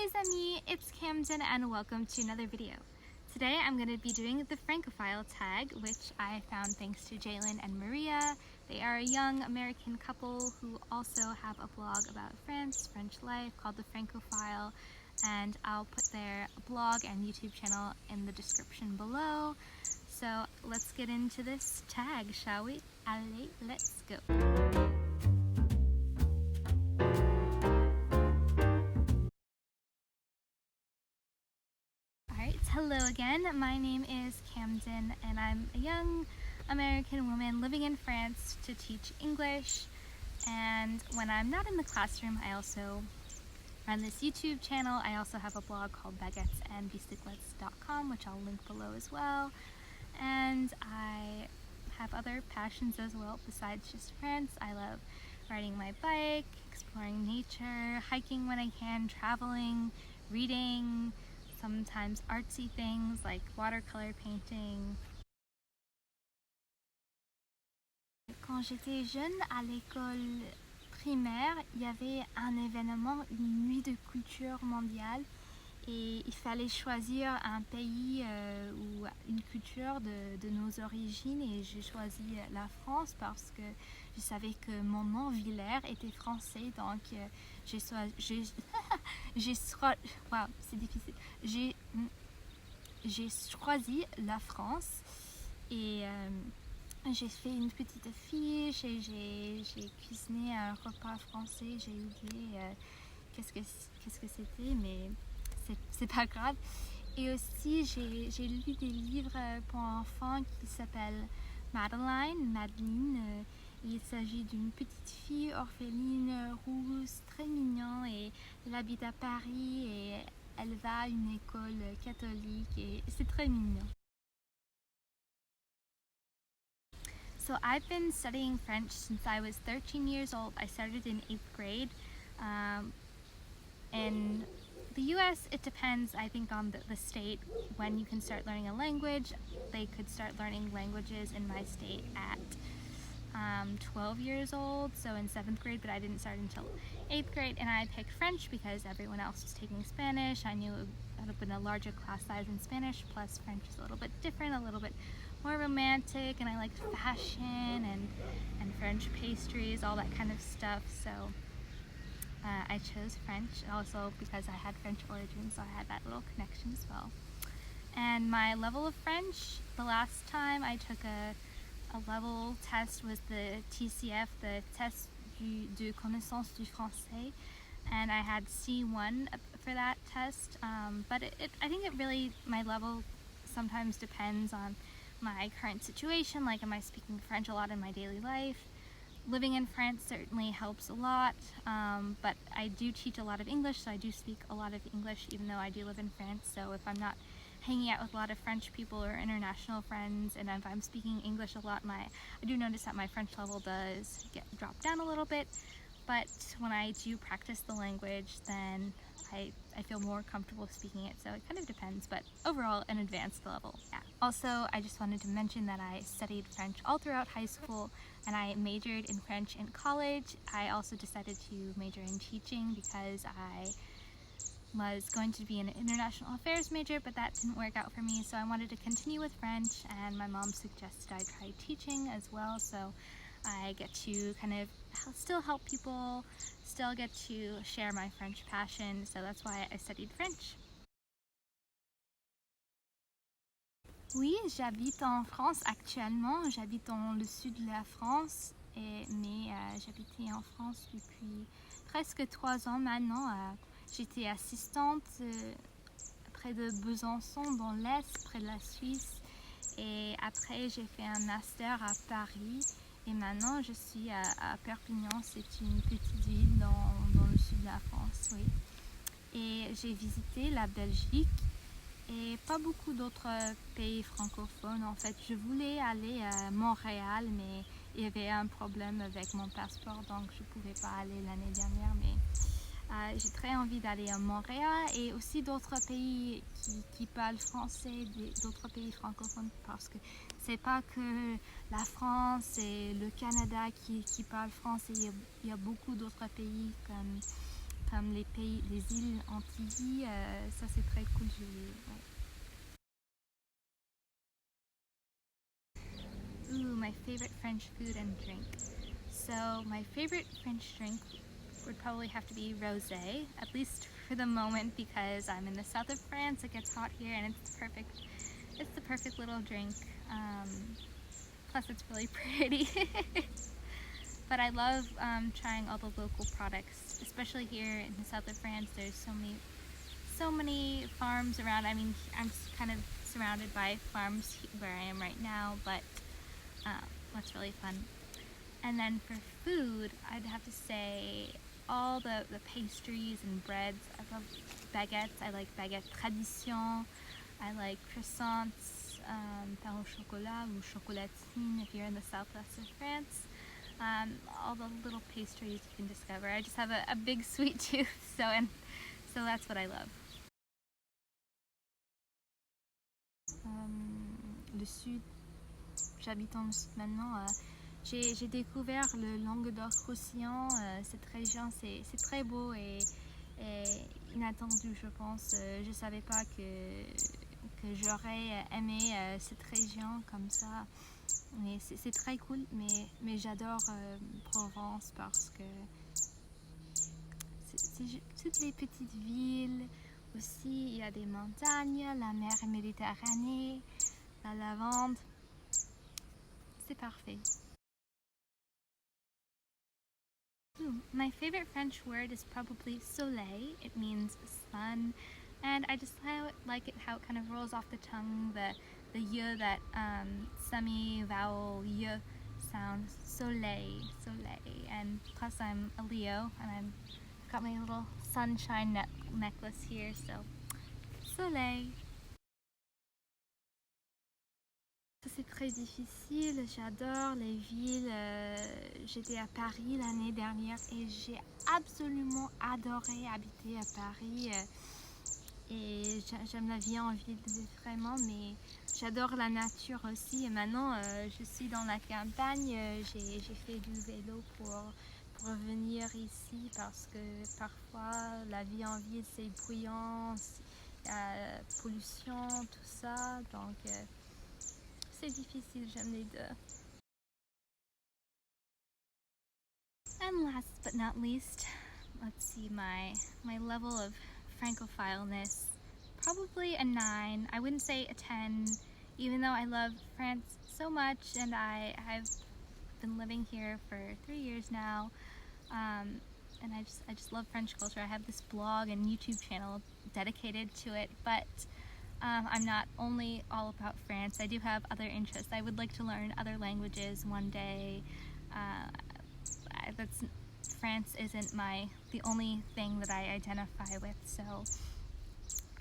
les amis, it's Camden and welcome to another video. Today I'm going to be doing the Francophile tag, which I found thanks to Jalen and Maria. They are a young American couple who also have a blog about France, French life called the Francophile, and I'll put their blog and YouTube channel in the description below. So let's get into this tag, shall we? Allez, let's go! Hello again, my name is Camden and I'm a young American woman living in France to teach English, and when I'm not in the classroom I also run this YouTube channel. I also have a blog called baguettesandbicyclettes.com, which I'll link below as well, and I have other passions as well besides just France. I love riding my bike, exploring nature, hiking when I can, traveling, reading, sometimes artsy things like watercolor painting. Quand j'étais jeune, à l'école primaire, il y avait un événement, une nuit de culture mondiale, et il fallait choisir un pays ou une culture de nos origines, et j'ai choisi la France parce que je savais que mon nom Villers était français, donc wow, c'est difficile. J'ai choisi la France et j'ai fait une petite fiche et j'ai cuisiné un repas français. J'ai oublié qu'est-ce que c'était, mais c'est pas grave. Et aussi j'ai lu des livres pour enfants qui s'appellent Madeline. Il s'agit d'une petite fille orpheline rousse, très mignon, et elle habite à Paris et elle va à une école catholique et c'est très mignon. So I've been studying French since I was 13 years old. I started in 8th grade. In the US, it depends, I think, on the state when you can start learning a language. They could start learning languages in my state at 12 years old, so in 7th grade, but I didn't start until 8th grade, and I picked French because everyone else was taking Spanish. I knew it would have been a larger class size in Spanish, plus French is a little bit different, a little bit more romantic, and I liked fashion and French pastries, all that kind of stuff, so I chose French, also because I had French origins, so I had that little connection as well. And my level of French, the last time I took a level test was the TCF, the test de connaissance du français, and I had C1 for that test, but I think it really, my level sometimes depends on my current situation, like am I speaking French a lot in my daily life. Living in France certainly helps a lot, but I do teach a lot of English, so I do speak a lot of English even though I do live in France, so if I'm not hanging out with a lot of French people or international friends, and if I'm speaking English a lot, I do notice that my French level does drop down a little bit, but when I do practice the language, then I feel more comfortable speaking it, so it kind of depends, but overall an advanced level. Yeah. Also, I just wanted to mention that I studied French all throughout high school, and I majored in French in college. I also decided to major in teaching because I was going to be an international affairs major, but that didn't work out for me, so I wanted to continue with French, and my mom suggested I try teaching as well, so I get to kind of still help people, still get to share my French passion, so that's why I studied French. Oui, j'habite en France actuellement, j'habite dans le sud de la France, mais j'habitais en France depuis presque 3 ans maintenant. J'étais assistante près de Besançon, dans l'Est, près de la Suisse. Et après, j'ai fait un master à Paris. Et maintenant, je suis à Perpignan. C'est une petite ville dans le sud de la France, oui. Et j'ai visité la Belgique et pas beaucoup d'autres pays francophones. En fait, je voulais aller à Montréal, mais il y avait un problème avec mon passeport, donc je ne pouvais pas aller l'année dernière. Mais j'ai très envie d'aller à Montréal et aussi d'autres pays qui parlent français, d'autres pays francophones, parce que c'est pas que la France et le Canada qui parlent français, il y a beaucoup d'autres pays comme comme les îles Antilles, ça c'est très cool. Ooh, my favorite French food and drink. So my favorite French drink would probably have to be rosé, at least for the moment, because I'm in the south of France. It gets hot here, and it's perfect. It's the perfect little drink. Plus, it's really pretty. But I love trying all the local products, especially here in the south of France. There's so many farms around. I mean, I'm kind of surrounded by farms where I am right now, but that's really fun. And then for food, I'd have to say all the pastries and breads. I love baguettes. I like baguette tradition. I like croissants, pain au chocolat ou chocolatine if you're in the southwest of France. All the little pastries you can discover. I just have a big sweet tooth, so that's what I love. Le sud, j'habite en sud maintenant. J'ai découvert le Languedoc-Roussillon. Cette région, c'est très beau et inattendu, je pense. Je savais pas que j'aurais aimé cette région comme ça. Mais c'est très cool, mais j'adore Provence parce que c'est toutes les petites villes. Aussi, il y a des montagnes, la mer Méditerranée, la lavande. C'est parfait. My favorite French word is probably soleil. It means sun, and I just like it how it kind of rolls off the tongue, the y, that semi-vowel y sound. Soleil, soleil. And plus I'm a Leo, and I've got my little sunshine necklace here, so soleil. C'est très difficile, j'adore les villes. J'étais à Paris l'année dernière et j'ai absolument adoré habiter à Paris. Et j'aime la vie en ville vraiment, mais j'adore la nature aussi. Et maintenant, je suis dans la campagne. J'ai fait du vélo pour venir ici parce que parfois la vie en ville c'est bruyant, pollution, tout ça. Donc c'est difficile, j'aime les deux. And last but not least, let's see my level of Francophileness. Probably a 9. I wouldn't say a 10, even though I love France so much and I've been living here for 3 years now. And I just love French culture. I have this blog and YouTube channel dedicated to it, but I'm not only all about France. I do have other interests. I would like to learn other languages one day. France isn't the only thing that I identify with, so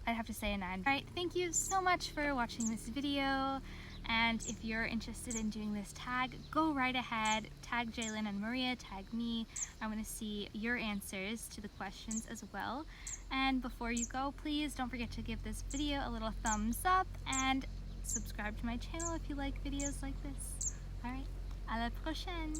I'd have to say a 9. Alright, thank you so much for watching this video, and if you're interested in doing this tag, go right ahead. Tag Jalen and Maria, tag me. I want to see your answers to the questions as well. And before you go, please don't forget to give this video a little thumbs up and subscribe to my channel if you like videos like this. Alright, à la prochaine!